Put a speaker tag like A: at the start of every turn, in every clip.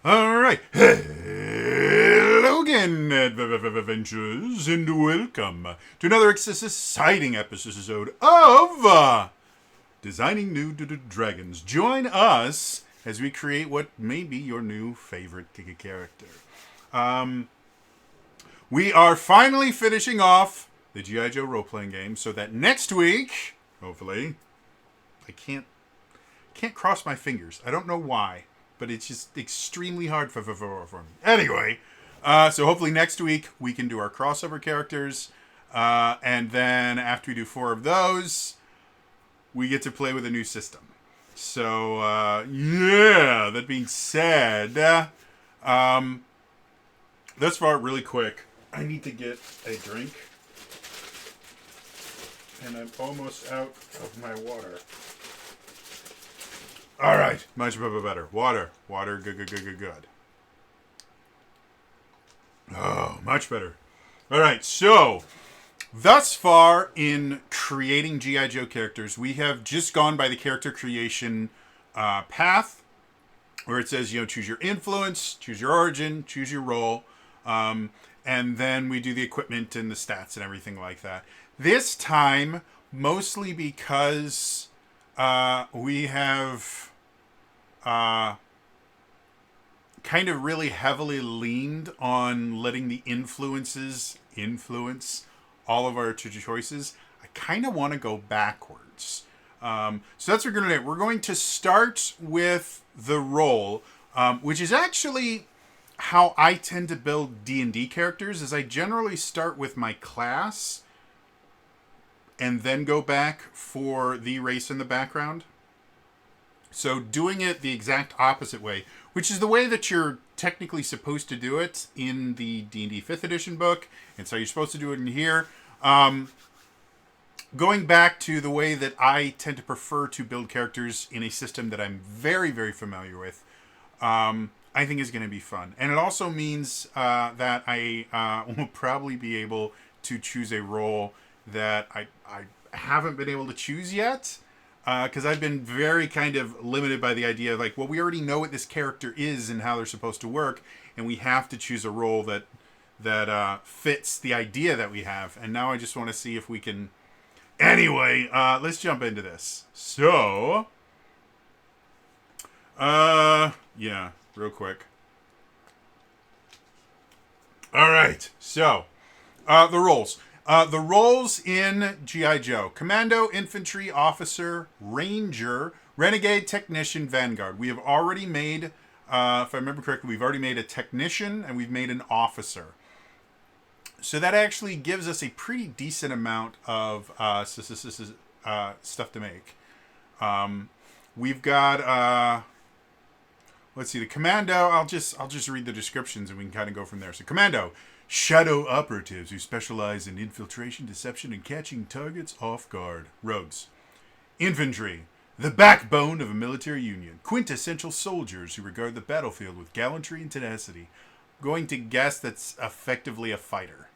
A: All right. Hello again, adventurers, and welcome to another exciting episode of Designing New Dragons. Join us as we create what may be your new favorite character. We are finally finishing off the G.I. Joe role-playing game so that next week, hopefully, I can't cross my fingers. I don't know why, but it's just extremely hard for me. Anyway, so hopefully next week we can do our crossover characters, and then after we do 4 of those, we get to play with a new system. So yeah. That being said, thus far, really quick, I need to get a drink, and I'm almost out of my water. All right, much better. Water, good. Oh, much better. All right, so thus far in creating G.I. Joe characters, we have just gone by the character creation path, where it says, choose your influence, choose your origin, choose your role, and then we do the equipment and the stats and everything like that. This time, mostly because we have kind of really heavily leaned on letting the influences influence all of our choices. I kind of want to go backwards. So that's what we're going to do. We're going to start with the role, which is actually how I tend to build D&D characters, is I generally start with my class and then go back for the race in the background. So doing it the exact opposite way, which is the way that you're technically supposed to do it in the D&D 5th edition book, and so you're supposed to do it in here. Going back to the way that I tend to prefer to build characters in a system that I'm very, very familiar with, I think is going to be fun. And it also means that I will probably be able to choose a role that I haven't been able to choose yet. Because I've been very kind of limited by the idea of we already know what this character is and how they're supposed to work, and we have to choose a role that fits the idea that we have. And now I just want to see if we can. Anyway, let's jump into this. So, yeah, real quick. All right, so the roles. The roles in G.I. Joe: Commando, Infantry, Officer, Ranger, Renegade, Technician, Vanguard. We have already made, if I remember correctly, we've already made a Technician and we've made an Officer. So that actually gives us a pretty decent amount of stuff to make. We've got, let's see, the Commando. I'll just read the descriptions and we can kind of go from there. So Commando: shadow operatives who specialize in infiltration, deception, and catching targets off guard. Rogues. Infantry: the backbone of a military unit. Quintessential soldiers who regard the battlefield with gallantry and tenacity. I'm going to guess that's effectively a fighter.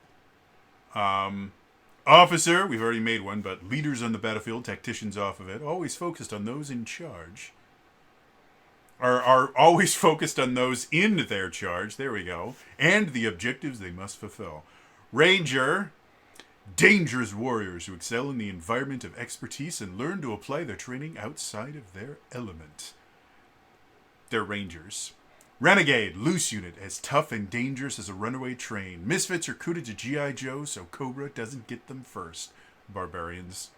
A: Officer: we've already made one, but leaders on the battlefield, tacticians off of it, always focused on those in charge. Are always focused on those in their charge, there we go, and the objectives they must fulfill. Ranger: dangerous warriors who excel in the environment of expertise and learn to apply their training outside of their element. They're Rangers. Renegade: loose unit, as tough and dangerous as a runaway train. Misfits are recruited to G.I. Joe so Cobra doesn't get them first. Barbarians.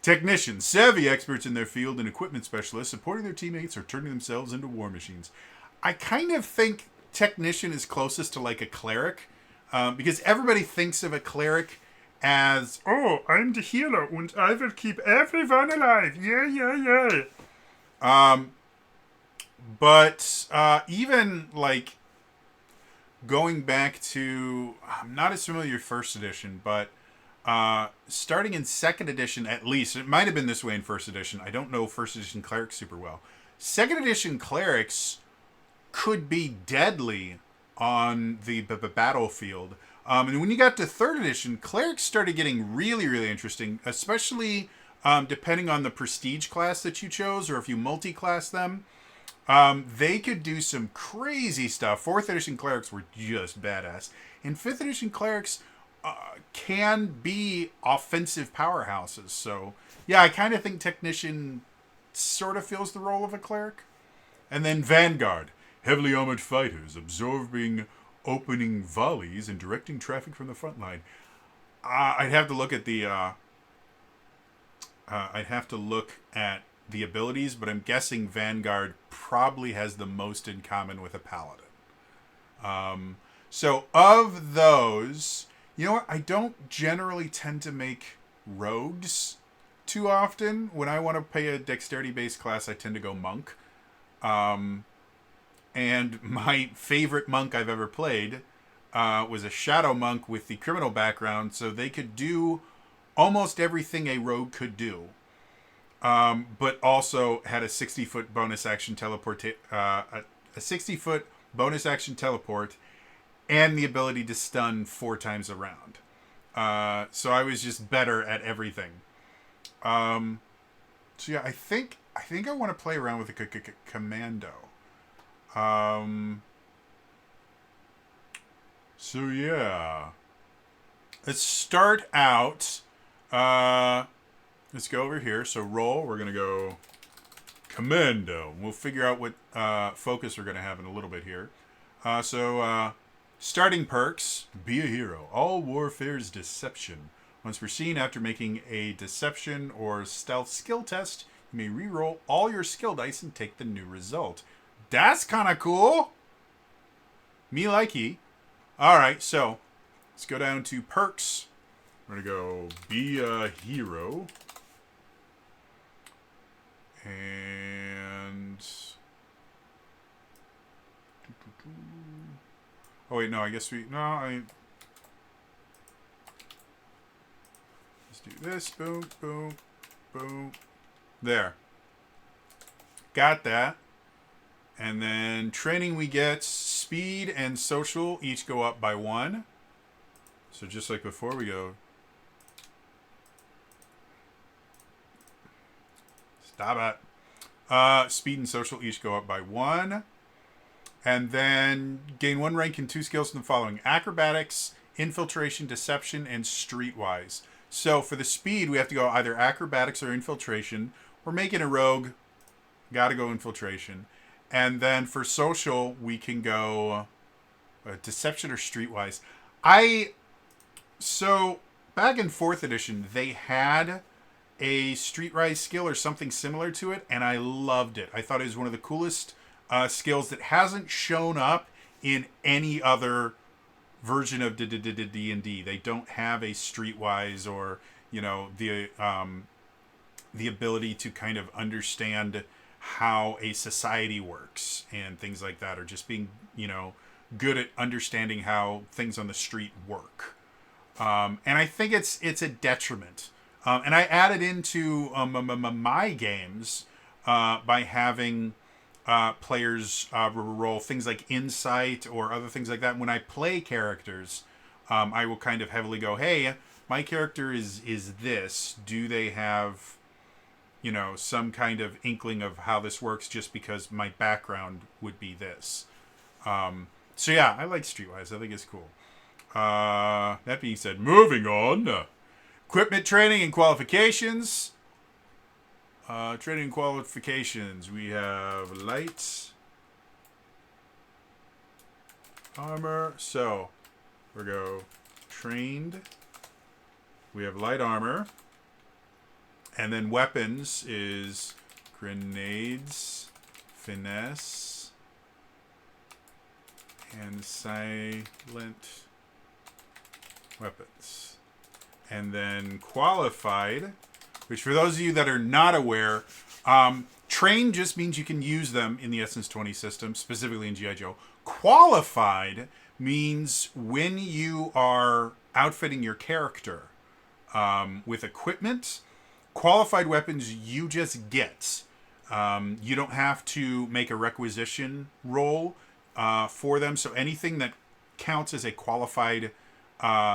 A: Technicians: savvy experts in their field and equipment specialists, supporting their teammates or turning themselves into war machines. I kind of think Technician is closest to like a cleric, because everybody thinks of a cleric as, oh, I'm the healer and I will keep everyone alive. Yeah. But even like going back to, I'm not as familiar with 1st edition, but starting in 2nd edition, at least, it might have been this way in 1st edition. I don't know 1st edition clerics super well. 2nd edition clerics could be deadly on the battlefield. And when you got to 3rd edition, clerics started getting really, really interesting, especially depending on the prestige class that you chose or if you multi-class them. They could do some crazy stuff. 4th edition clerics were just badass. And 5th edition clerics can be offensive powerhouses. So, yeah, I kind of think Technician sort of fills the role of a cleric. And then Vanguard. Heavily armored fighters absorbing opening volleys and directing traffic from the front line. I'd have to look at the... I'd have to look at the abilities, but I'm guessing Vanguard probably has the most in common with a Paladin. So of those, you know what? I don't generally tend to make rogues too often. When I want to play a dexterity-based class, I tend to go monk. And my favorite monk I've ever played was a shadow monk with the criminal background, so they could do almost everything a rogue could do. But also had a 60-foot bonus action teleport, a 60-foot bonus action teleport, and the ability to stun 4 times around. So I was just better at everything. So yeah, I think I want to play around with a Commando. So yeah, let's start out. Let's go over here. So roll. We're gonna go Commando. We'll figure out what focus we're gonna have in a little bit here. Starting perks: be a hero. All warfare's deception. Once we're seen after making a deception or stealth skill test, you may reroll all your skill dice and take the new result. That's kind of cool. Me likey. All right, so let's go down to perks. We're going to go be a hero. And... oh, wait, no, I guess we... let's do this. Boom, boom, boom. There. Got that. And then training we get speed and social each go up by 1. So just like before, we go... stop it. Speed and social each go up by 1. And then gain 1 rank and 2 skills from the following: acrobatics, infiltration, deception, and streetwise. So for the speed, we have to go either acrobatics or infiltration. We're making a rogue. Gotta go infiltration. And then for social, we can go deception or streetwise. So back in 4th edition, they had a streetwise skill or something similar to it, and I loved it. I thought it was one of the coolest skills that hasn't shown up in any other version of D&D. They don't have a streetwise or, you know, the ability to kind of understand how a society works and things like that, or just being, you know, good at understanding how things on the street work. And I think it's a detriment. And I added into my games by having players roll things like insight or other things like that. When I play characters, I will kind of heavily go, hey, my character is this. Do they have, you know, some kind of inkling of how this works just because my background would be this? So yeah, I like Streetwise. I think it's cool. That being said, moving on. Equipment training and qualifications. Training and qualifications. We have light armor. So we go trained. We have light armor. And then weapons is grenades, finesse, and silent weapons. And then qualified, which for those of you that are not aware, trained just means you can use them in the Essence 20 system, specifically in G.I. Joe. Qualified means when you are outfitting your character with equipment, qualified weapons you just get. You don't have to make a requisition roll for them. So anything that counts as a qualified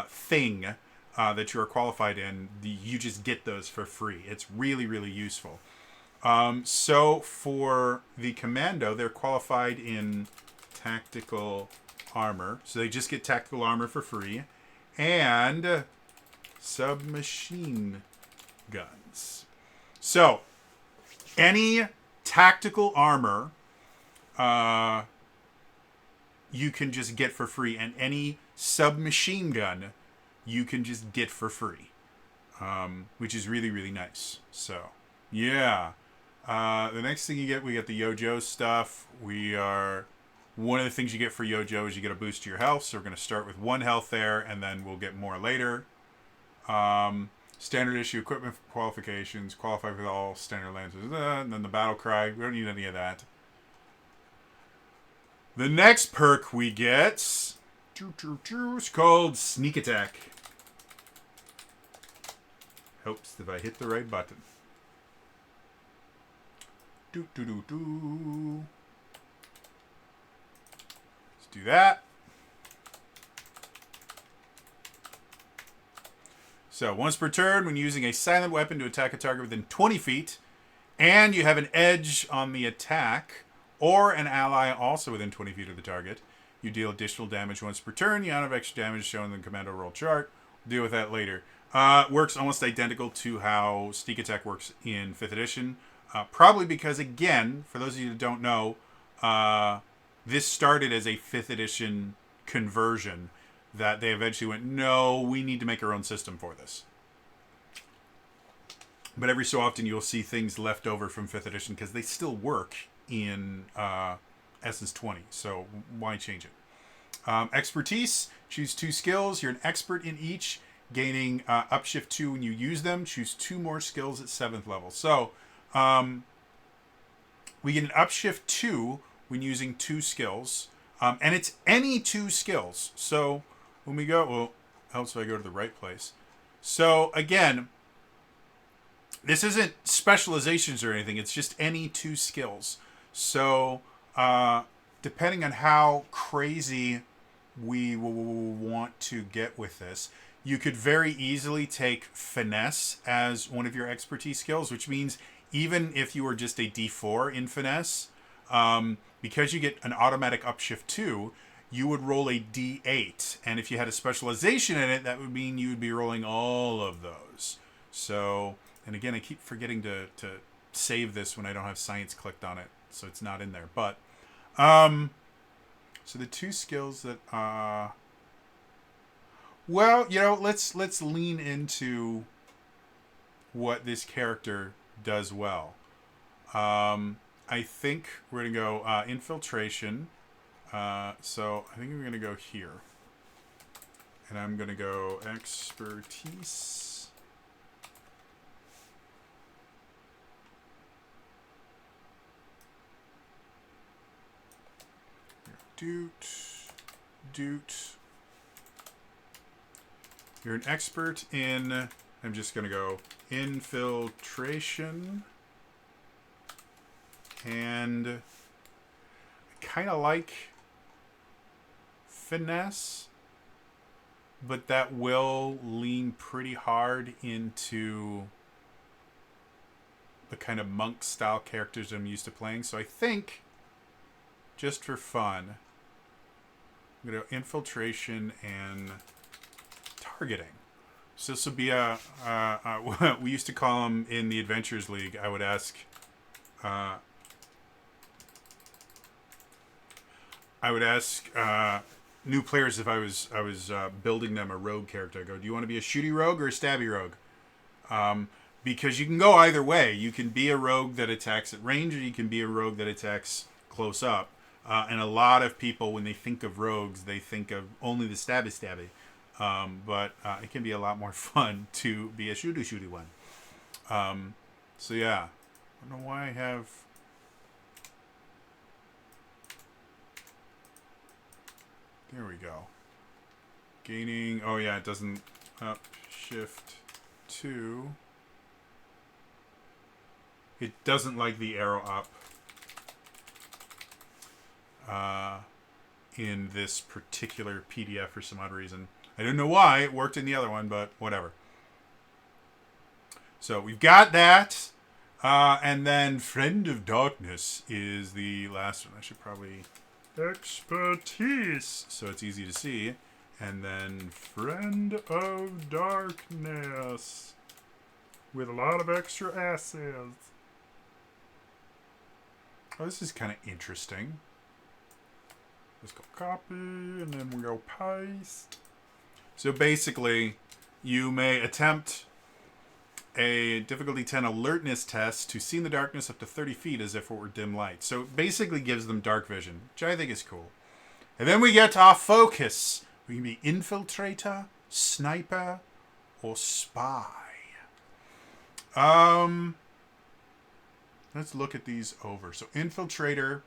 A: thing that you are qualified in, you just get those for free. It's really, really useful. So for the Commando, they're qualified in tactical armor. So they just get tactical armor for free. And submachine guns. So any tactical armor you can just get for free. And any submachine gun you can just get for free. Which is really, really nice. So, yeah. The next thing you get, we get the Yojo stuff. One of the things you get for Yojo is you get a boost to your health. So we're going to start with 1 health there, and then we'll get more later. Standard issue equipment qualifications, qualify for all standard lancers, and then the battle cry. We don't need any of that. The next perk we get is called Sneak Attack. Hopes if I hit the right button. Let's do that. So, once per turn, when using a silent weapon to attack a target within 20 feet, and you have an edge on the attack, or an ally also within 20 feet of the target, you deal additional damage once per turn. The amount of extra damage shown in the Commando roll chart. We'll deal with that later. Works almost identical to how Sneak Attack works in 5th edition. Probably because, again, for those of you that don't know, this started as a 5th edition conversion that they eventually went, no, we need to make our own system for this. But every so often you'll see things left over from 5th edition because they still work in Essence 20. So why change it? Expertise. Choose 2 skills. You're an expert in each. Gaining upshift 2 when you use them. Choose 2 more skills at 7th level. So we get an upshift 2 when using 2 skills. And it's any 2 skills. So when we go, well, helps if I go to the right place. So again, this isn't specializations or anything. It's just any 2 skills. So depending on how crazy we want to get with this, you could very easily take finesse as one of your expertise skills, which means even if you were just a D4 in finesse, because you get an automatic upshift 2, you would roll a D8. And if you had a specialization in it, that would mean you would be rolling all of those. So, and again, I keep forgetting to save this when I don't have science clicked on it, so it's not in there. But, so the 2 skills that, well, you know, let's lean into what this character does well. I think we're going to go infiltration. So I think we're going to go here. And I'm going to go expertise. Doot. You're an expert in, I'm just going to go infiltration. And I kind of like finesse, but that will lean pretty hard into the kind of monk style characters I'm used to playing. So I think, just for fun, I'm going to go infiltration and targeting. So this would be we used to call them in the Adventures League. I would ask new players if I was building them a rogue character. I go, do you want to be a shooty rogue or a stabby rogue? Because you can go either way. You can be a rogue that attacks at range, or you can be a rogue that attacks close up. And a lot of people, when they think of rogues, they think of only the stabby. But it can be a lot more fun to be a shooty one. So yeah, I don't know why I have. There we go. Gaining. Oh yeah, it doesn't upshift 2. It doesn't like the arrow up in this particular PDF for some odd reason. I don't know why. It worked in the other one, but whatever. So we've got that. And then Friend of Darkness is the last one. I should probably... Expertise, so it's easy to see. And then Friend of Darkness, with a lot of extra assets. Oh, this is kind of interesting. Let's go copy, and then we'll go paste. So basically, you may attempt a difficulty 10 alertness test to see in the darkness up to 30 feet as if it were dim light. So it basically gives them dark vision, which I think is cool. And then we get our focus. We can be infiltrator, sniper, or spy. Let's look at these over. So infiltrator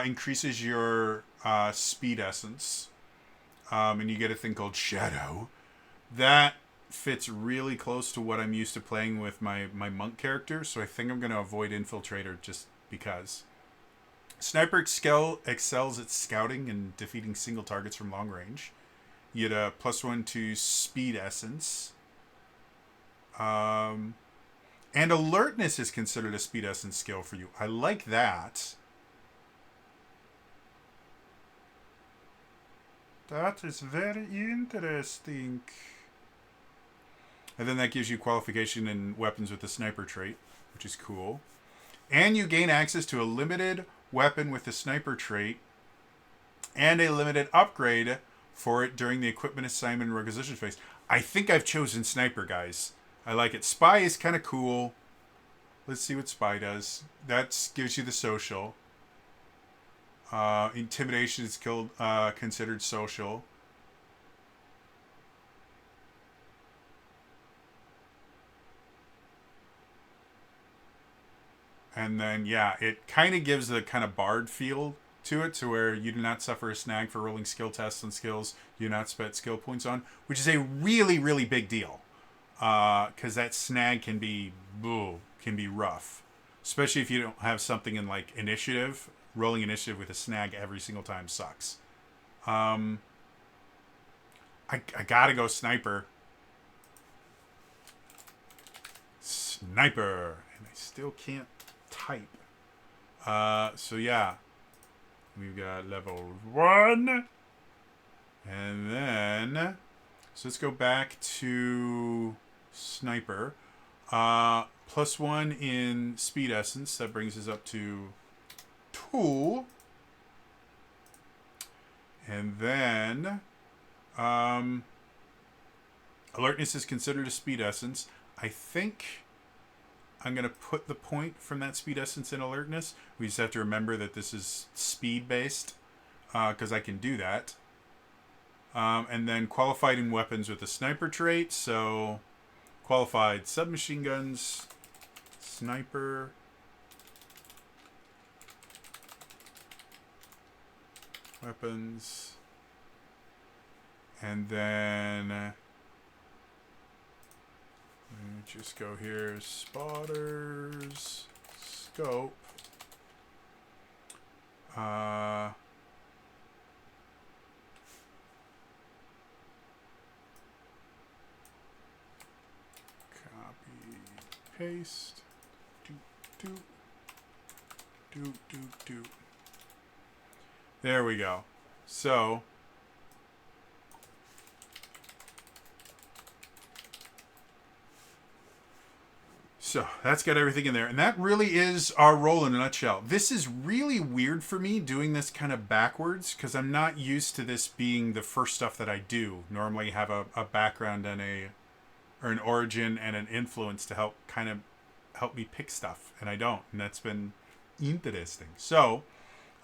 A: increases your speed essence. And you get a thing called shadow. That fits really close to what I'm used to playing with my monk character, so I think I'm going to avoid infiltrator just because. Sniper excels at scouting and defeating single targets from long range. You get a +1 to speed essence. And alertness is considered a speed essence skill for you. I like that. That is very interesting. And then that gives you qualification in weapons with the sniper trait, which is cool. And you gain access to a limited weapon with the sniper trait and a limited upgrade for it during the equipment assignment and requisition phase. I think I've chosen sniper, guys. I like it. Spy is kind of cool. Let's see what spy does. That gives you the social. Intimidation is considered social. And then, yeah, it kind of gives a kind of bard feel to it, to where you do not suffer a snag for rolling skill tests on skills you do not spend skill points on, which is a really, really big deal. Because that snag can be rough. Especially if you don't have something in, like, initiative. Rolling initiative with a snag every single time sucks. I gotta go sniper. Sniper. And I still can't type. So yeah, we've got level 1, and then so let's go back to sniper. +1 in speed essence, that brings us up to 2, and then alertness is considered a speed essence. I think I'm going to put the point from that speed essence in alertness. We just have to remember that this is speed based, because I can do that. And then qualified in weapons with the sniper trait. So qualified submachine guns, sniper, weapons, and then just go here, spotters, scope, copy, paste, do. There we go. So that's got everything in there. And that really is our role in a nutshell. This is really weird for me doing this kind of backwards, because I'm not used to this being the first stuff that I do. Normally have a background and an origin and an influence to help me pick stuff. And I don't. And that's been interesting. So,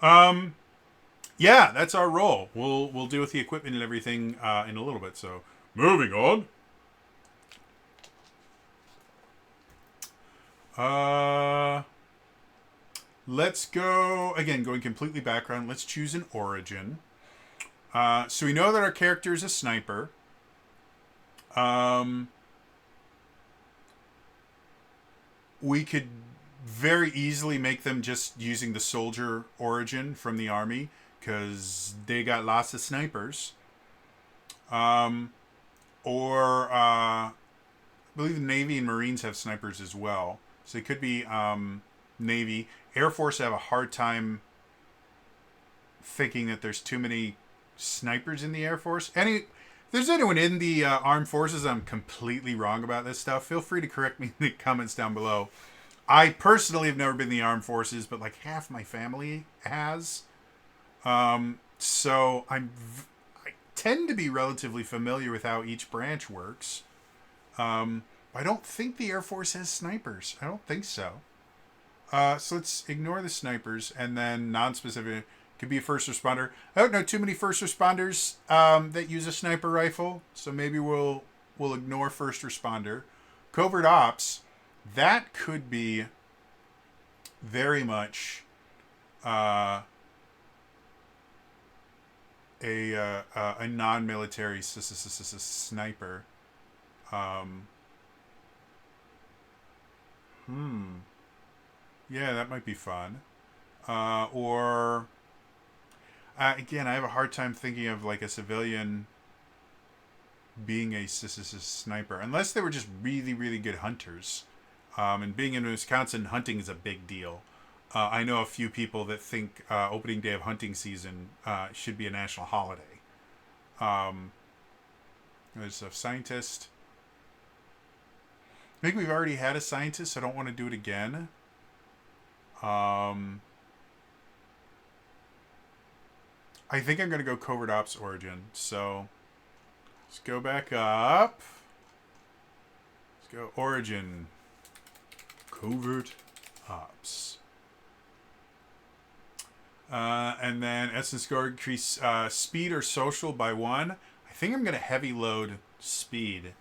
A: yeah, that's our role. We'll deal with the equipment and everything in a little bit. So, moving on. Let's go, again, going completely background. Let's choose an origin. So we know that our character is a sniper. We could very easily make them just using the soldier origin from the army, because they got lots of snipers. Or I believe the Navy and Marines have snipers as well. So it could be Navy. Air Force, I have a hard time thinking that there's too many snipers in the Air Force. If there's anyone in the armed forces I'm completely wrong about this stuff, feel free to correct me in the comments down below. I personally have never been in the armed forces, but like half my family has. So I tend to be relatively familiar with how each branch works. I don't think the Air Force has snipers. I don't think so. So let's ignore the snipers, and then non-specific could be a first responder. I don't know too many first responders that use a sniper rifle, so maybe we'll ignore first responder. Covert ops, that could be very much a non-military sniper. Yeah, that might be fun. Or again, I have a hard time thinking of like a civilian being a sniper, unless they were just really, really good hunters. And being in Wisconsin, hunting is a big deal. I know a few people that think opening day of hunting season should be a national holiday. There's a scientist. I think we've already had a scientist, so I don't want to do it again. I think I'm going to go Covert Ops Origin. So let's go back up. Let's go Origin. Covert Ops. And then Essence Score increase speed or social by 1. I think I'm going to heavy load speed.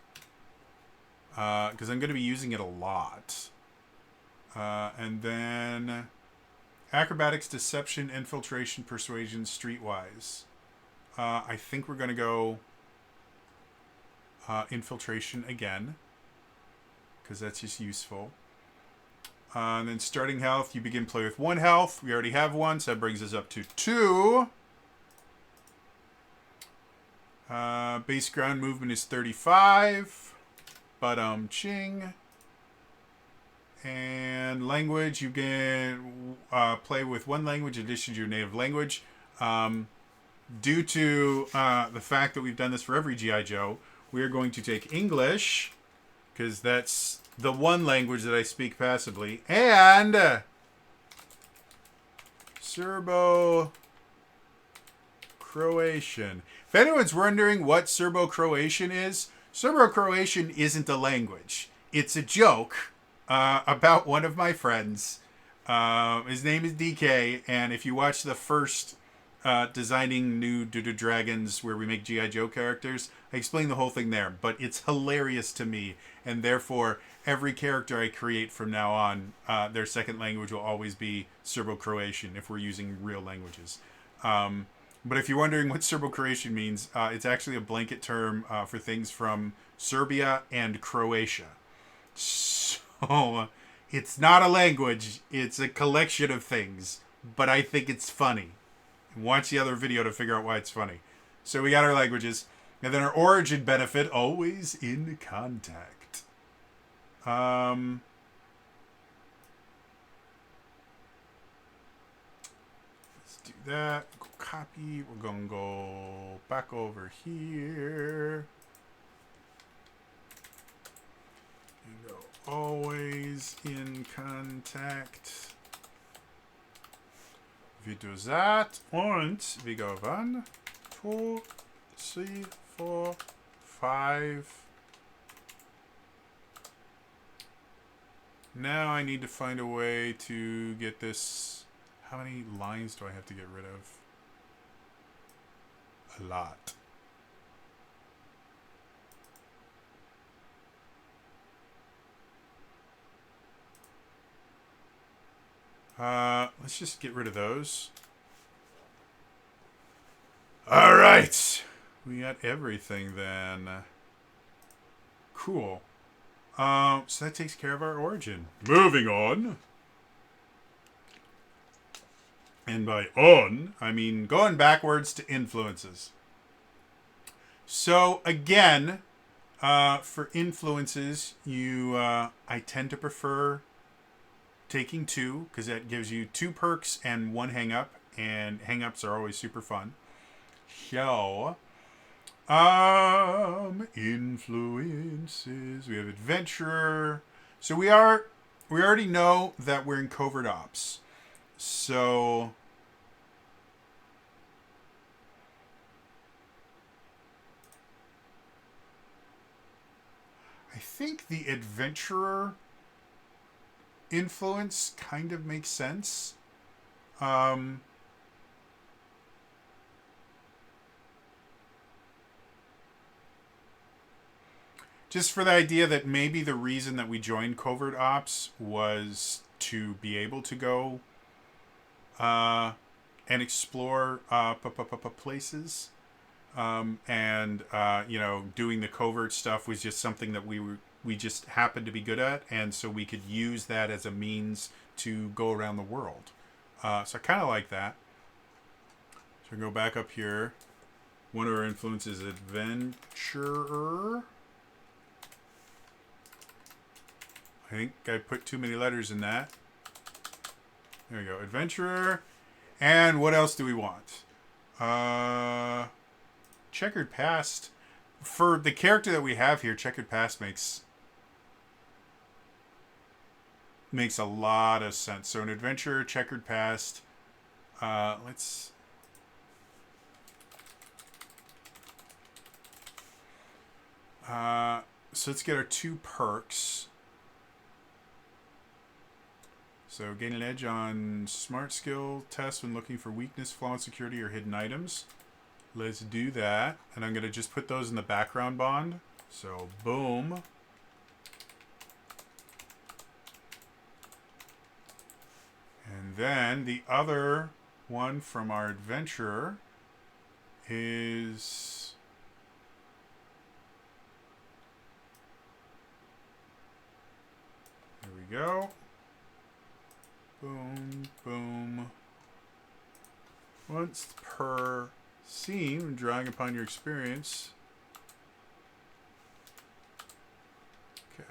A: Because I'm going to be using it a lot. And then acrobatics, deception, infiltration, persuasion, streetwise. I think we're going to go infiltration again, because that's just useful. And then starting health, you begin play with 1 health. We already have 1, so that brings us up to 2. Base ground movement is 35. Ching. And language, you can play with 1 language in addition to your native language. Due to the fact that we've done this for every G.I. Joe, we are going to take English, because that's the 1 language that I speak passively, and Serbo-Croatian. If anyone's wondering what Serbo-Croatian is, Serbo-Croatian isn't a language. It's a joke about one of my friends. His name is DK, and if you watch the first designing new dragons where we make G.I. Joe characters, I explain the whole thing there, but it's hilarious to me, and therefore every character I create from now on, their second language will always be Serbo-Croatian if we're using real languages. But if you're wondering what Serbo-Croatian means, it's actually a blanket term for things from Serbia and Croatia. So it's not a language, it's a collection of things, but I think it's funny. Watch the other video to figure out why it's funny. So we got our languages. And then our origin benefit, always in contact. Let's do that. Go copy. We're going to go back over here. And go always in contact. Wir do that, und we go 1, 2, 3, 4, 5. Now I need to find a way to get this. How many lines do I have to get rid of? A lot. Let's just get rid of those. All right. We got everything then. Cool. So that takes care of our origin. Moving on. And by on, I mean going backwards to influences. So again, for influences, I tend to prefer taking 2 because that gives you 2 perks and 1 hang up, and hang ups are always super fun. So, influences. We have adventurer. So we already know that we're in covert ops. So I think the adventurer influence kind of makes sense. Just for the idea that maybe the reason that we joined covert ops was to be able to go and explore places. And doing the covert stuff was just something that we just happened to be good at, and so we could use that as a means to go around the world. So I kind of like that. So go back up here. One of our influences is adventurer. I think I put too many letters in that. There we go, adventurer. And what else do we want? Checkered past. For the character that we have here, checkered past makes a lot of sense. So an adventurer, checkered past. Let's get our 2 perks. So gain an edge on smart skill test when looking for weakness, flaw in security, or hidden items. Let's do that. And I'm going to just put those in the background bond. So boom. And then the other one from our adventurer is... There we go. Boom, boom. Once per scene, when drawing upon your experience. Okay.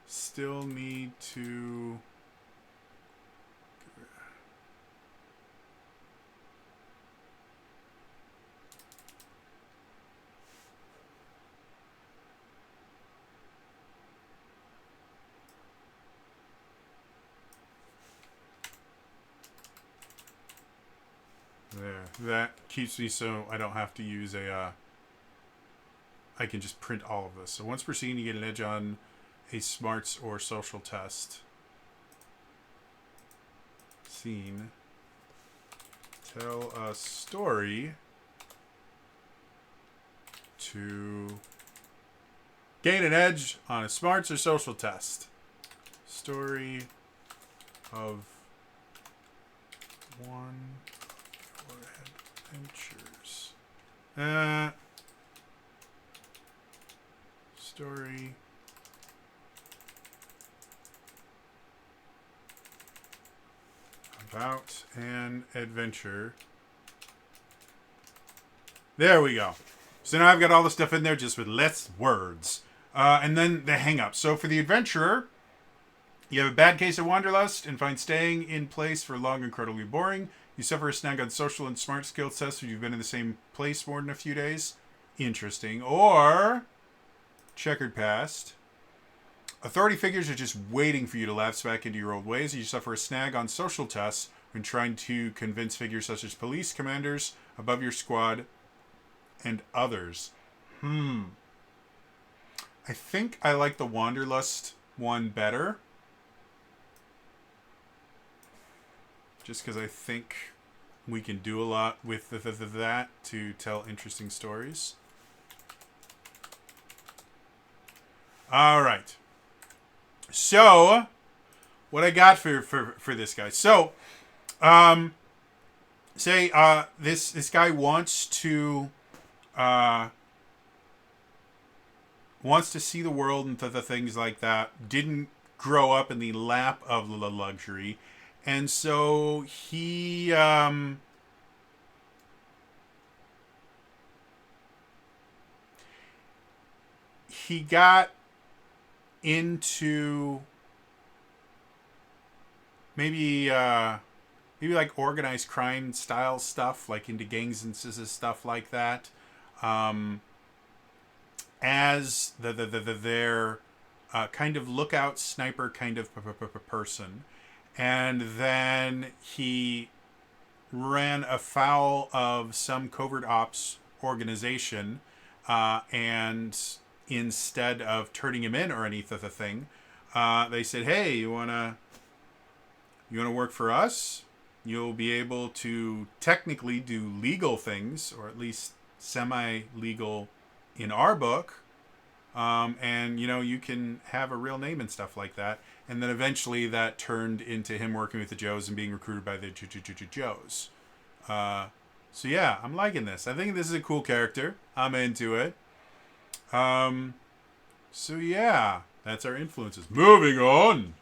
A: Still need to... There. That keeps me so I don't have to use a... I can just print all of this. So once per scene, you get an edge on a smarts or social test. Scene. Tell a story to gain an edge on a smarts or social test. Story of one... adventures. Story about an adventure. There we go. So now I've got all the stuff in there just with less words. And then the hang-up. So for the adventurer, you have a bad case of wanderlust and find staying in place for long incredibly boring. You suffer a snag on social and smart skill tests if you've been in the same place more than a few days. Interesting. Or checkered past. Authority figures are just waiting for you to lapse back into your old ways. You suffer a snag on social tests when trying to convince figures such as police, commanders, above your squad, and others. I think I like the wanderlust one better. Just because I think we can do a lot with that to tell interesting stories. All right. So, what I got for this guy. So, say this guy wants to see the world and the things like that. Didn't grow up in the lap of luxury. And so he got into maybe maybe like organized crime style stuff, like into gangs and stuff like that. Um, as their kind of lookout sniper kind of person, and then he ran afoul of some covert ops organization, and instead of turning him in or anything, they said, "Hey, you wanna work for us? You'll be able to technically do legal things, or at least semi-legal in our book, and you can have a real name and stuff like that." And then eventually that turned into him working with the Joes and being recruited by the Joes. So yeah, I'm liking this. I think this is a cool character. I'm into it. So yeah, that's our influences. Moving on.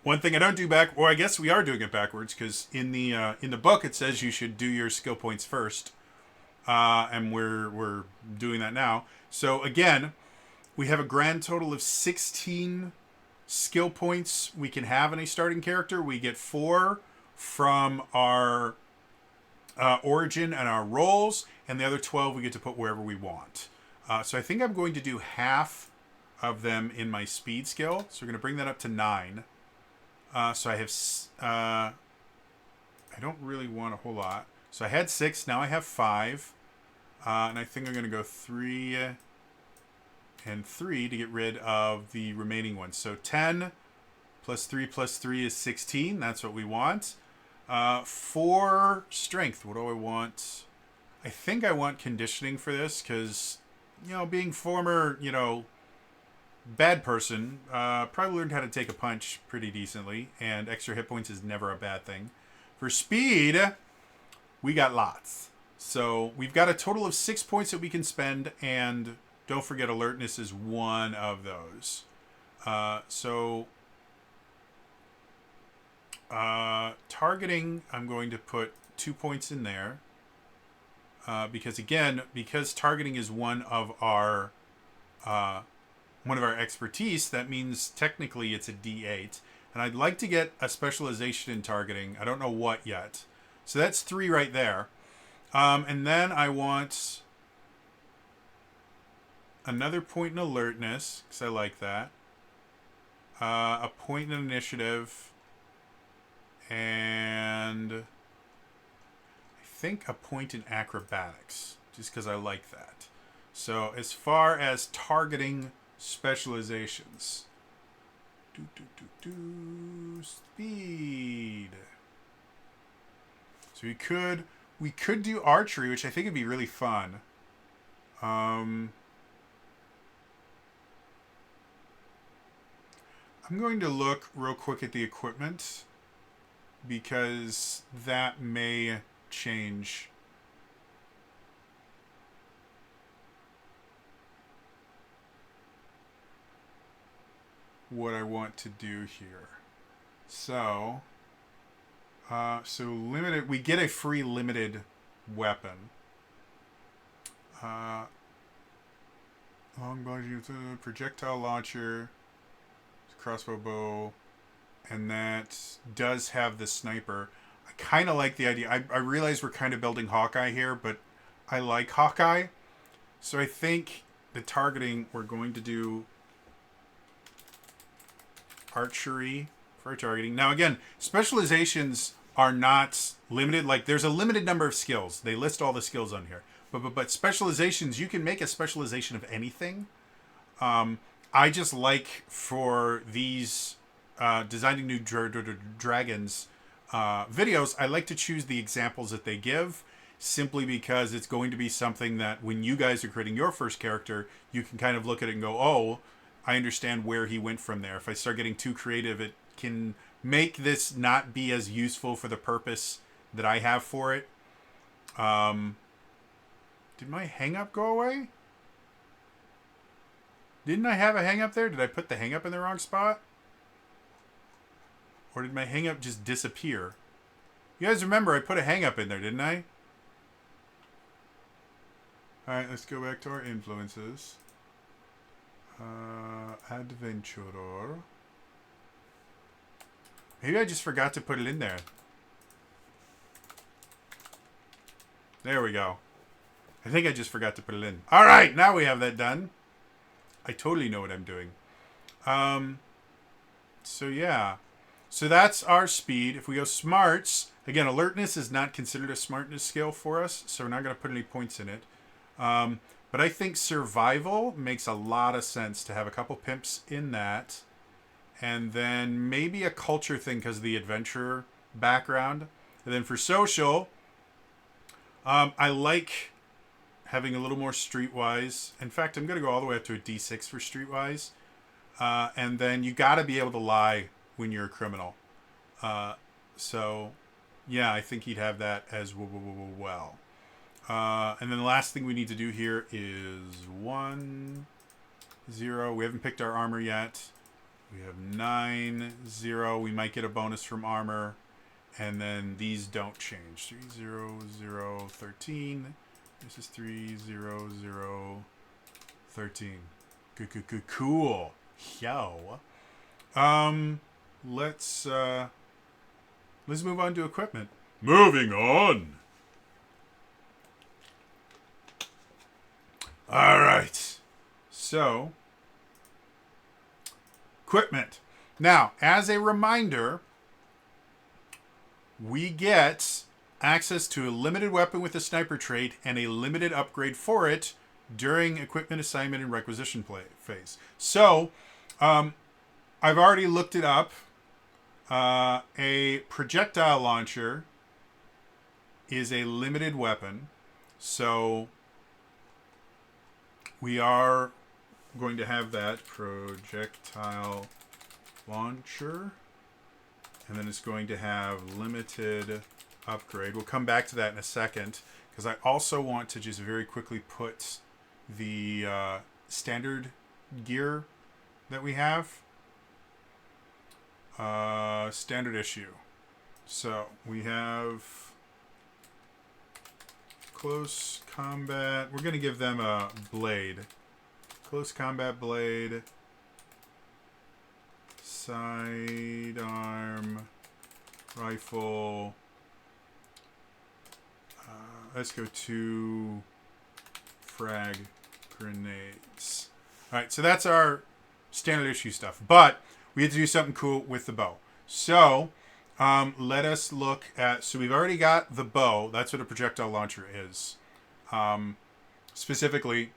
A: One thing I don't do back, or I guess we are doing it backwards, because in the book it says you should do your skill points first, and we're doing that now. So again, we have a grand total of 16 skill points we can have in a starting character. We get 4 from our origin and our roles, and the other 12 we get to put wherever we want. So I think I'm going to do half of them in my speed skill. So we're going to bring that up to 9. So I have, I don't really want a whole lot. So I had 6, now I have 5. And I think I'm going to go 3 and 3 to get rid of the remaining ones. So 10 plus 3 is 16. That's what we want. 4 strength. What do I want? I think I want conditioning for this because, being former, bad person, probably learned how to take a punch pretty decently, and extra hit points is never a bad thing. For speed, we got lots. So we've got a total of 6 points that we can spend, and don't forget alertness is one of those. Targeting, I'm going to put 2 points in there. Because targeting is one of our expertise, that means technically it's a D8. And I'd like to get a specialization in targeting. I don't know what yet. So that's 3 right there. And then I want another point in alertness, because I like that. A point in initiative. And I think a point in acrobatics, just because I like that. So as far as targeting specializations, speed. So we could do archery, which I think would be really fun. I'm going to look real quick at the equipment, because that may change what I want to do here. So limited, we get a free limited weapon. Long body projectile launcher, crossbow bow, and that does have the sniper. I kind of like the idea. I realize we're kind of building Hawkeye here, but I like Hawkeye. So I think the targeting, we're going to do archery for targeting. Now again, specializations are not limited. Like, there's a limited number of skills. They list all the skills on here. But specializations, you can make a specialization of anything. I just like, for these designing new dragons videos, I like to choose the examples that they give, simply because it's going to be something that when you guys are creating your first character, you can kind of look at it and go, oh, I understand where he went from there. If I start getting too creative, it can make this not be as useful for the purpose that I have for it. Did my hang up go away? Didn't I have a hang up there? Did I put the hang up in the wrong spot? Or did my hang up just disappear? You guys remember I put a hang up in there, didn't I? Alright, let's go back to our influences. Adventurer. Maybe I just forgot to put it in there. There we go. I think I just forgot to put it in. All right, now we have that done. I totally know what I'm doing. So yeah. So that's our speed. If we go smarts, again, alertness is not considered a smartness skill for us, so we're not going to put any points in it. But I think survival makes a lot of sense to have a couple pimps in that. And then maybe a culture thing because of the adventure background. And then for social, I like having a little more streetwise. In fact, I'm going to go all the way up to a D6 for streetwise. And then you got to be able to lie when you're a criminal. So, yeah, I think he'd have that as well. And then the last thing we need to do here is 1, 0. We haven't picked our armor yet. We have 9, 0. We might get a bonus from armor. And then these don't change. 3, 0, 0, 13. This is 3, 0, 0, 13. Good. Cool. Yo. Let's move on to equipment. Moving on. All right. So, equipment. Now, as a reminder, we get access to a limited weapon with a sniper trait and a limited upgrade for it during equipment assignment and requisition phase. So, I've already looked it up. A projectile launcher is a limited weapon. So, we are going to have that projectile launcher. And then it's going to have limited upgrade. We'll come back to that in a second. Because I also want to just very quickly put the standard gear that we have. Standard issue. So we have close combat. We're going to give them a blade. Close combat blade. Sidearm. Rifle. Let's go to frag grenades. Alright, so that's our standard issue stuff. But we had to do something cool with the bow. So, let us look at... So we've already got the bow. That's what a projectile launcher is. Specifically,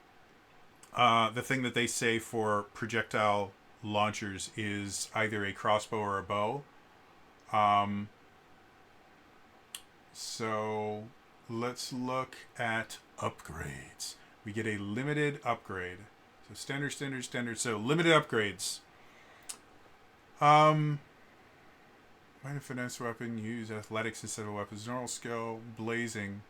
A: the thing that they say for projectile launchers is either a crossbow or a bow. So, let's look at upgrades. We get a limited upgrade. So, standard. So, limited upgrades. Minor finesse weapon, use athletics instead of weapons. Normal skill, blazing.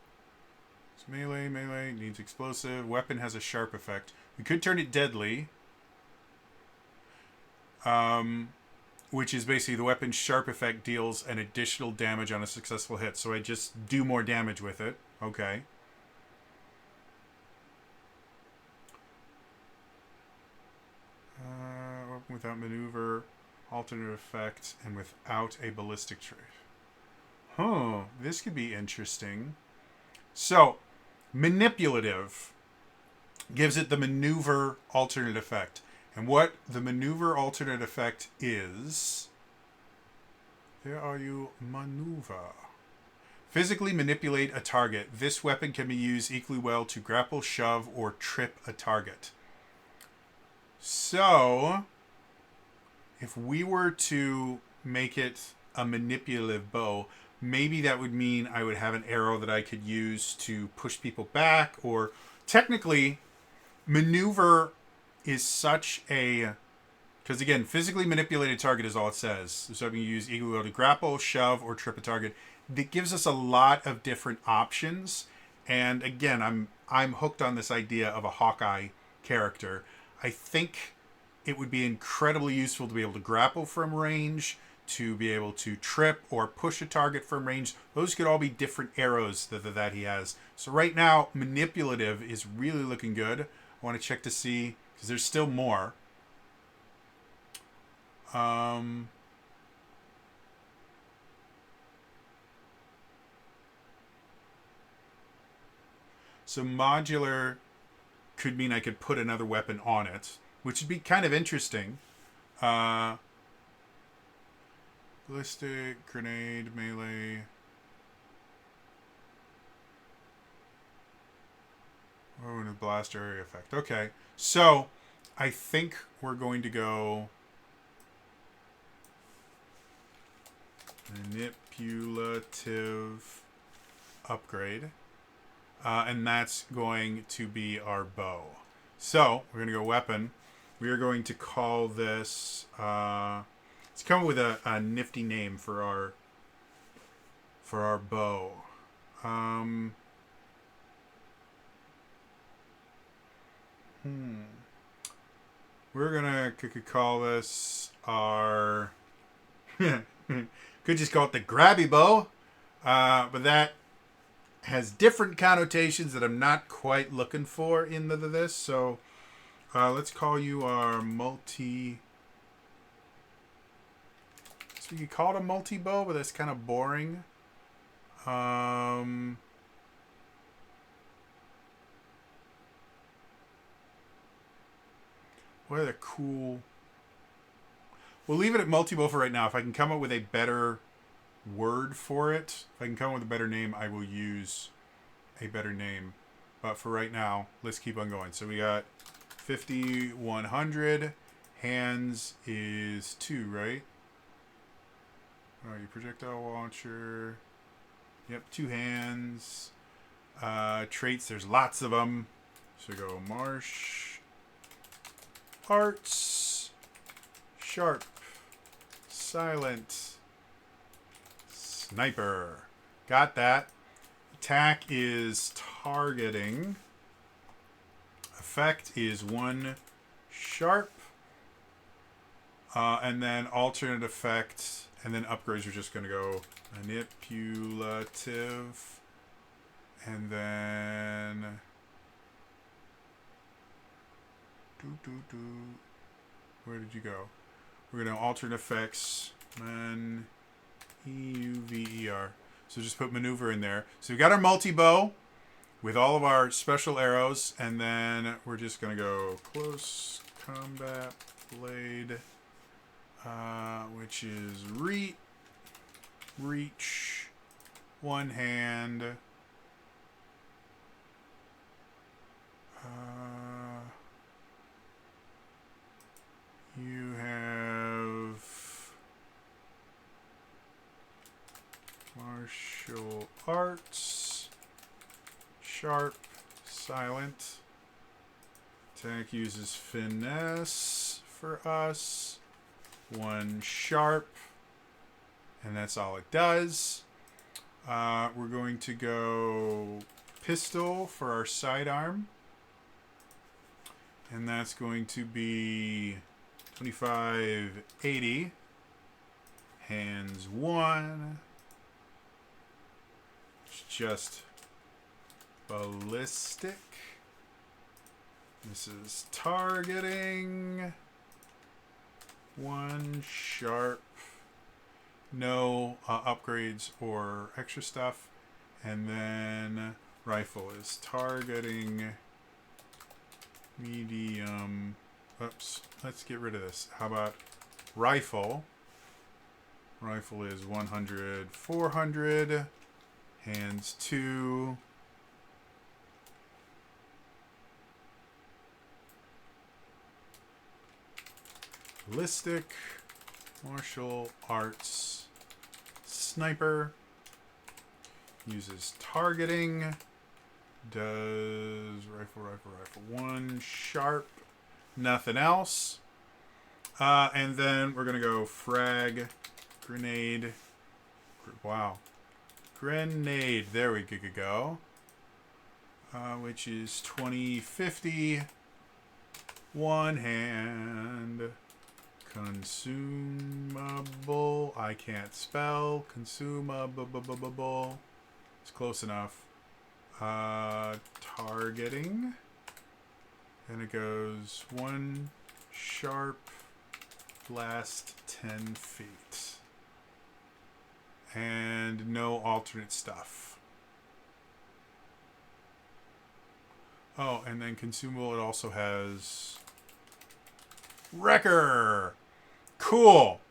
A: It's melee, needs explosive. Weapon has a sharp effect. We could turn it deadly. Which is basically the weapon's sharp effect deals an additional damage on a successful hit. So I just do more damage with it. Okay. Weapon without maneuver. Alternate effect, and without a ballistic trait. Huh, this could be interesting. So, manipulative gives it the maneuver alternate effect. And what the maneuver alternate effect is... There are you maneuver. Physically manipulate a target. This weapon can be used equally well to grapple, shove, or trip a target. So... if we were to make it a manipulative bow, maybe that would mean I would have an arrow that I could use to push people back, or technically, maneuver is such a... because again, physically manipulated target is all it says. So we can use equally well to grapple, shove, or trip a target. That gives us a lot of different options. And again, I'm hooked on this idea of a Hawkeye character. I think it would be incredibly useful to be able to grapple from range, to be able to trip or push a target from range. Those could all be different arrows that he has. So right now, manipulative is really looking good. I want to check to see, because there's still more. So modular could mean I could put another weapon on it, which would be kind of interesting. Ballistic, grenade, melee. Oh, and a blast area effect. Okay, so I think we're going to go manipulative upgrade. And that's going to be our bow. So we're going to go weapon. We are going to call this. Let's come up with a nifty name for our bow. We're gonna call this our. Could just call it the grabby bow, but that has different connotations that I'm not quite looking for in this. So let's call you our multi. So you call it a multi bow, but that's kind of boring. What are the cool? We'll leave it at multi bow for right now. If I can come up with a better word for it, if I can come up with a better name, I will use a better name. But for right now, let's keep on going. So we got 50, 100. Hands is 2, right? Oh, your projectile launcher. Yep, 2 hands. Traits, there's lots of them. So we go marsh. Arts. Sharp. Silent. Sniper. Got that. Attack is targeting. Effect is 1 sharp. And then alternate effect. And then upgrades are just going to go manipulative. And then... Where did you go? We're going to alternate effects. EUVER. So just put maneuver in there. So we've got our multi-bow with all of our special arrows. And then we're just going to go close combat blade. Which is reach, 1 hand. You have martial arts, sharp, silent. Attack uses finesse for us. 1 sharp, and that's all it does. We're going to go pistol for our sidearm, and that's going to be 2580. Hands 1. It's just ballistic. This is targeting. 1 sharp. No upgrades or extra stuff. And then rifle is targeting medium. Oops. Let's get rid of this. How about rifle? Rifle is 100, 400. Hands 2. Ballistic, martial arts, sniper, uses targeting, does rifle, 1 sharp, nothing else. And then we're going to go frag, grenade, wow, grenade, there we go, which is 2050, 1 hand. Consumable. I can't spell. Consumable. It's close enough. Targeting. And it goes 1 sharp. Last 10 feet. And no alternate stuff. Oh, and then consumable, it also has Wrecker. Cool.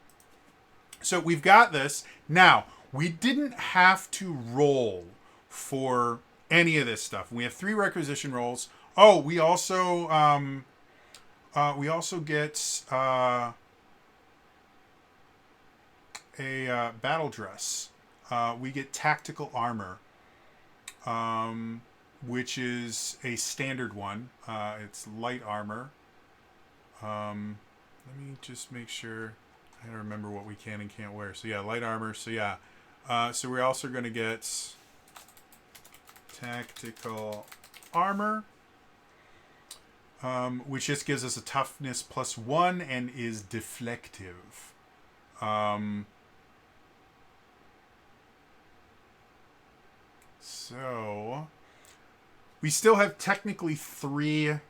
A: So we've got this. Now, we didn't have to roll for any of this stuff. We have 3 requisition rolls. Oh, we also get a battle dress. We get tactical armor, which is a standard one. It's light armor. Let me just make sure. I gotta remember what we can and can't wear. So yeah, light armor. So yeah. So we're also going to get tactical armor, which just gives us a toughness +1 and is deflective. So we still have technically 3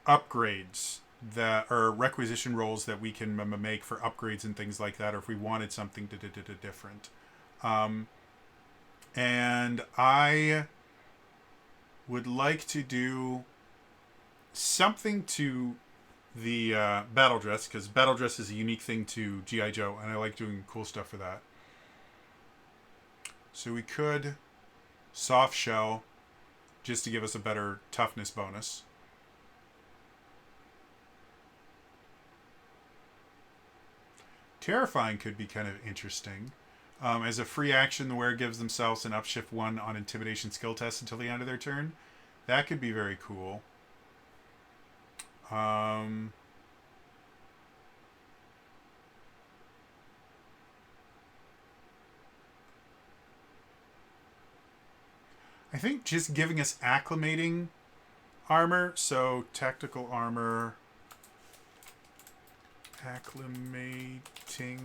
A: upgrades that are requisition rolls that we can make for upgrades and things like that, or if we wanted something different. And I would like to do something to the battle dress, because battle dress is a unique thing to G.I. Joe, and I like doing cool stuff for that. So we could soft shell just to give us a better toughness bonus. Terrifying could be kind of interesting. As a free action, the wearer gives themselves an upshift 1 on intimidation skill tests until the end of their turn. That could be very cool. I think just giving us acclimating armor, so tactical armor, acclimating.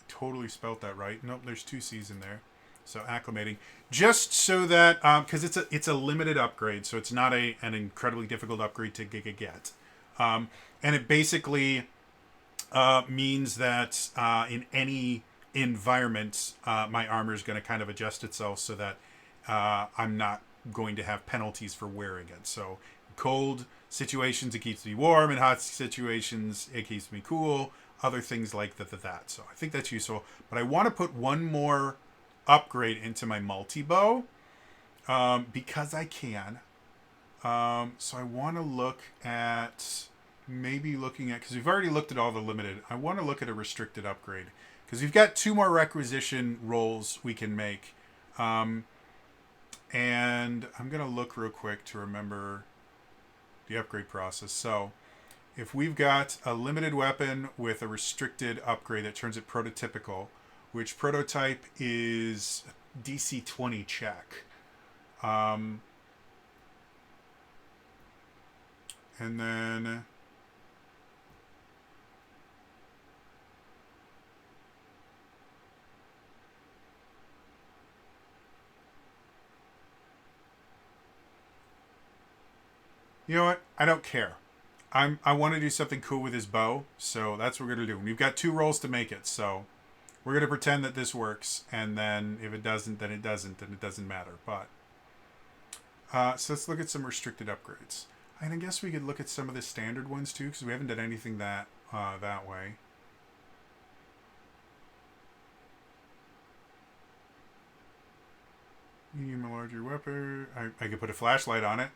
A: Totally spelt that right. Nope, there's 2 C's in there. So acclimating, just so that because it's a limited upgrade, so it's not an incredibly difficult upgrade to get. And it basically means that in any environment, my armor is going to kind of adjust itself so that I'm not going to have penalties for wearing it. So cold situations, it keeps me warm. In hot situations, it keeps me cool. Other things like that. So I think that's useful. But I want to put one more upgrade into my multi-bow because I can. So I want to look at because we've already looked at all the limited. I want to look at a restricted upgrade because we've got 2 more requisition rolls we can make. And I'm going to look real quick to remember the upgrade process. So if we've got a limited weapon with a restricted upgrade that turns it prototypical, which prototype is DC 20 check. And then you know what? I don't care. I want to do something cool with his bow, so that's what we're going to do. We've got 2 rolls to make it, so we're going to pretend that this works, and then if it doesn't, then it doesn't matter. But so let's look at some restricted upgrades. And I guess we could look at some of the standard ones too, because we haven't done anything that way. Medium, a larger weapon. I could put a flashlight on it.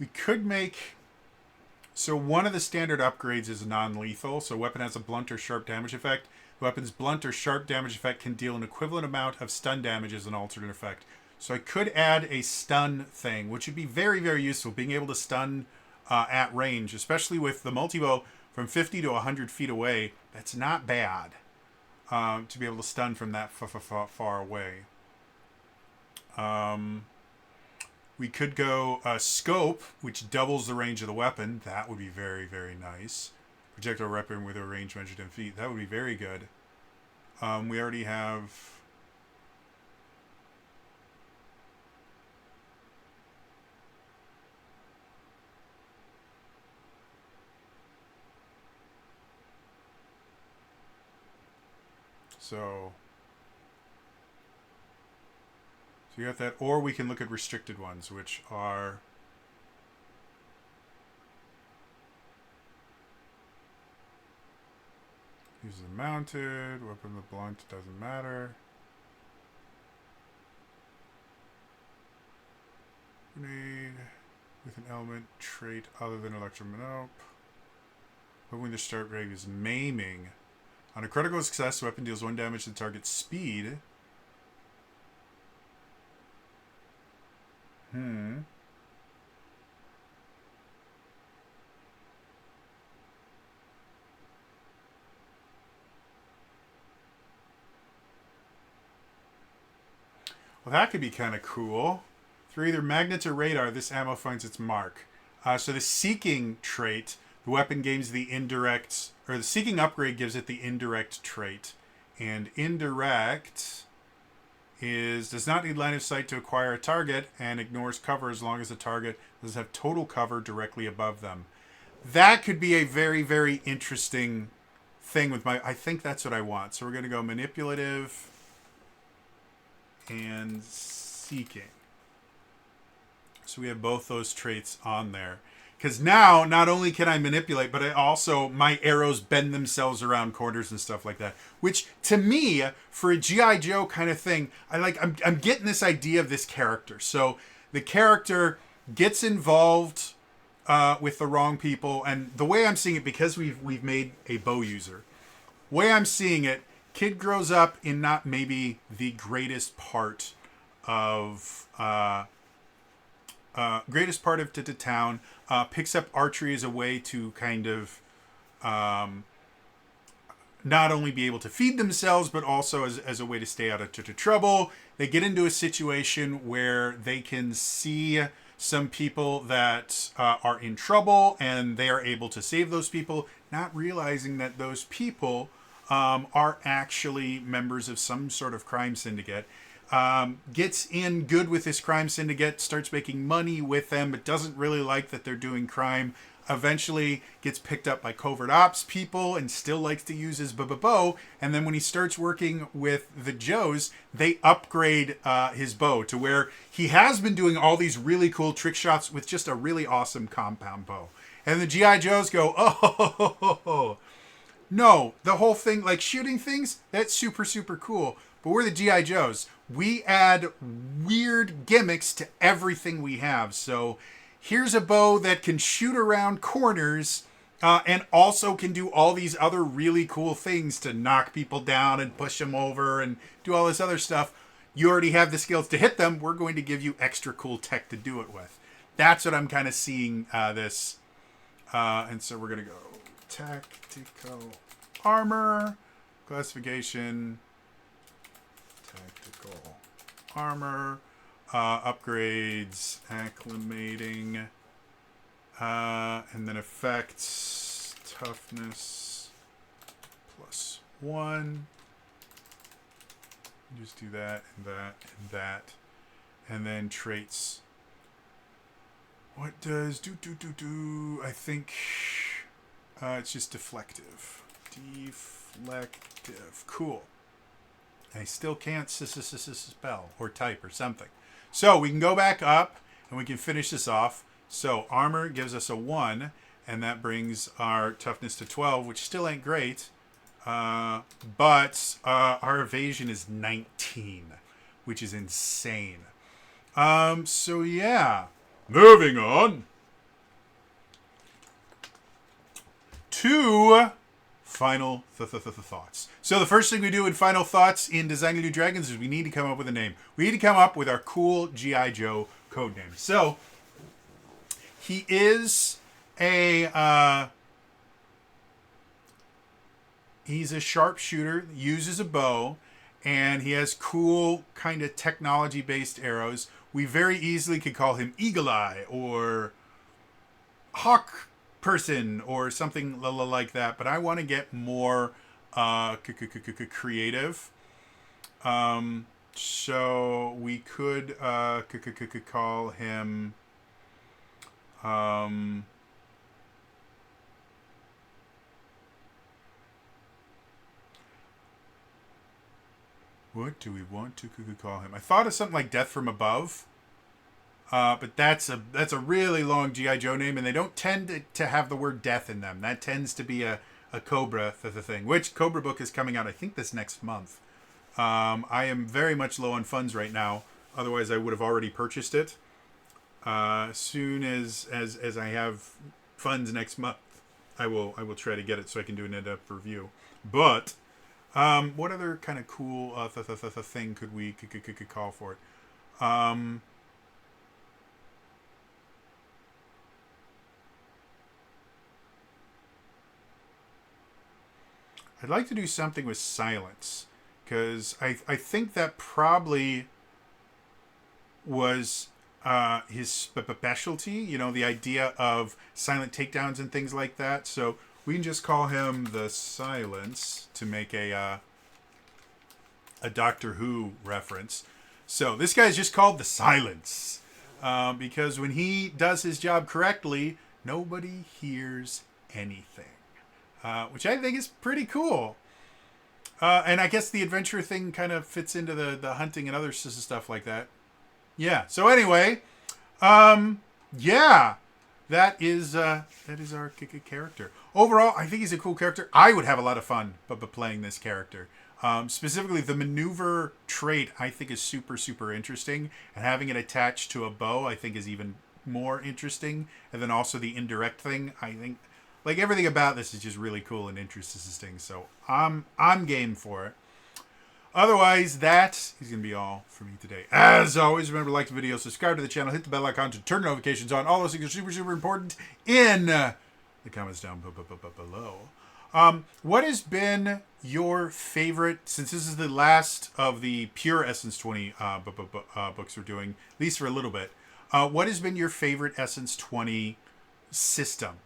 A: We could make... So one of the standard upgrades is non-lethal. So weapon has a blunt or sharp damage effect. The weapon's blunt or sharp damage effect can deal an equivalent amount of stun damage as an alternate effect. So I could add a stun thing, which would be very, very useful. Being able to stun at range, especially with the multi-bow from 50 to 100 feet away. That's not bad to be able to stun from that far away. We could go scope, which doubles the range of the weapon. That would be very, very nice. Projectile weapon with a range measured in feet. That would be very good. We already have... So you got that, or we can look at restricted ones, which are use the mounted weapon. The blunt doesn't matter. Grenade with an element trait other than nope. When the start rate is maiming. On a critical success, the weapon deals 1 damage to the target's speed. Well, that could be kind of cool. Through either magnets or radar, this ammo finds its mark. So the seeking trait, the weapon gains the indirect, or the seeking upgrade gives it the indirect trait. And indirect does not need line of sight to acquire a target and ignores cover as long as the target does have total cover directly above them. That could be a very, very interesting thing with I think that's what I want. So we're going to go manipulative and seeking. So we have both those traits on there. Because now, not only can I manipulate, but my arrows bend themselves around corners and stuff like that. Which, to me, for a G.I. Joe kind of thing, I'm getting this idea of this character. So the character gets involved with the wrong people. And the way I'm seeing it, because we've made a bow user, the way I'm seeing it, kid grows up in not maybe the greatest part of the town, picks up archery as a way to kind of not only be able to feed themselves, but also as a way to stay out of trouble. They get into a situation where they can see some people that are in trouble, and they are able to save those people, not realizing that those people are actually members of some sort of crime syndicate. Gets in good with this crime syndicate, starts making money with them, but doesn't really like that they're doing crime. Eventually gets picked up by covert ops people and still likes to use his bow. And then when he starts working with the Joes, they upgrade his bow to where he has been doing all these really cool trick shots with just a really awesome compound bow. And the G.I. Joes go, oh, no, the whole thing, like shooting things, that's super, super cool. But we're the G.I. Joes. We add weird gimmicks to everything we have. So here's a bow that can shoot around corners and also can do all these other really cool things to knock people down and push them over and do all this other stuff. You already have the skills to hit them. We're going to give you extra cool tech to do it with. That's what I'm kind of seeing this. And so we're going to go tactical armor, classification, tactical armor, upgrades, acclimating, and then effects, toughness, +1. Just do that and that and that. And then traits. What does do? I think it's just deflective. Deflective. Cool. I still can't spell or type or something. So we can go back up and we can finish this off. So armor gives us a 1, and that brings our toughness to 12, which still ain't great. But our evasion is 19, which is insane. So yeah. Moving on to final thoughts. So the first thing we do in final thoughts in Designing New Dragons is we need to come up with a name. We need to come up with our cool G.I. Joe code name. So he is he's a sharpshooter, uses a bow, and he has cool kind of technology-based arrows. We very easily could call him Eagle Eye or Hawk Person or something like that. But I want to get more creative. So we could call him What do we want to call him? I thought of something like Death from Above. But that's a really long G.I. Joe name, and they don't tend to have the word death in them. That tends to be a Cobra thing, which Cobra book is coming out, I think, this next month. I am very much low on funds right now. Otherwise, I would have already purchased it. As soon as I have funds next month, I will try to get it so I can do an in-depth review. But what other kind of cool thing could we could call for it? I'd like to do something with silence, because I think that probably was his specialty, you know, the idea of silent takedowns and things like that. So we can just call him the Silence to make a Doctor Who reference. So this guy is just called the Silence because when he does his job correctly, nobody hears anything. Which I think is pretty cool. And I guess the adventure thing kind of fits into the hunting and other stuff like that. Yeah. So anyway, yeah, that is our character. Overall, I think he's a cool character. I would have a lot of fun playing this character. Specifically, the maneuver trait I think is super, super interesting. And having it attached to a bow I think is even more interesting. And then also the indirect thing, I think... Like, everything about this is just really cool and interesting. So I'm game for it. Otherwise, that is going to be all for me today. As always, remember to like the video, subscribe to the channel, hit the bell icon to turn notifications on. All those things are super, super important in the comments down below. What has been your favorite, since this is the last of the pure Essence 20 books we're doing, at least for a little bit, what has been your favorite Essence 20 system?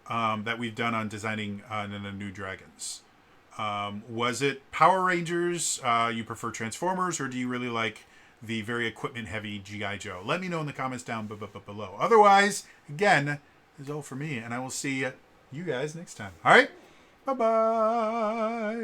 A: That we've done on designing the new dragons. Was it Power Rangers? You prefer Transformers, or do you really like the very equipment-heavy G.I. Joe? Let me know in the comments down below. Otherwise, again, this is all for me, and I will see you guys next time. All right? Bye-bye.